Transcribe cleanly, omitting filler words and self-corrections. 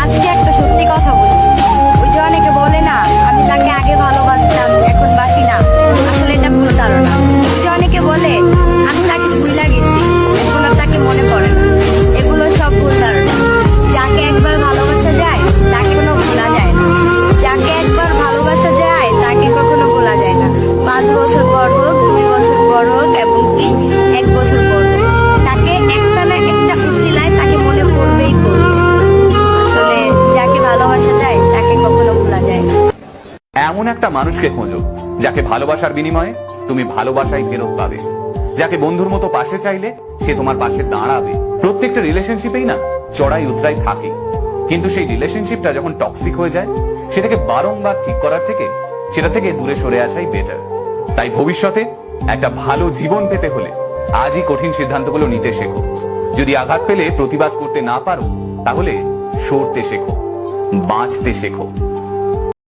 আজকে একটা সত্যি কথা বলি। ওই যে অনেকে বলে না, আমি তাকে আগে ভালোবাসতাম এখন বাসি না, আসলে এটা ভুল ধারণা। ওই যে অনেকে বলে আমি তাকে ভুলে গেছি, এখন আর তাকে মনে পড়ে না, এগুলো সব ভুল ধারণা। যাকে একবার ভালোবাসা যায় তাকে কোনো ভোলা যায় না, যাকে একবার ভালোবাসা যায় তাকে কখনো ভোলা যায় না। 5 বছর পর হোক, 2 বছর পর হোক, এবং কি 1 বছর পর হোক, তাকে একটা না একটা উসিলায় তাকে মনে পড়বেই পড়বে। আসলে যাকে ভালোবাসা যায় তাকে কখনো ভোলা যায় না। এমন একটা মানুষকে খোঁজো যাকে ভালোবাসার বিনিময়ে তুমি ভালোবাসাই ফেরত পাবে, যাকে বন্ধুর মতো পাশে চাইলে সে তোমার পাশে দাঁড়াবে। প্রত্যেকটা রিলেশনশিপেই না চড়াই উতরাই থাকে, কিন্তু সেই রিলেশনশিপটা যখন টক্সিক হয়ে যায় সেটাকে বারংবার ঠিক করার থেকে সেটা থেকে দূরে সরে আসাই বেটার। তাই ভবিষ্যতে একটা ভালো জীবন পেতে হলে আজই কঠিন সিদ্ধান্তগুলো নিতে শেখো। যদি আঘাত পেলে প্রতিবাদ করতে না পারো তাহলে সরতে শেখো, বাঁচতে শেখো।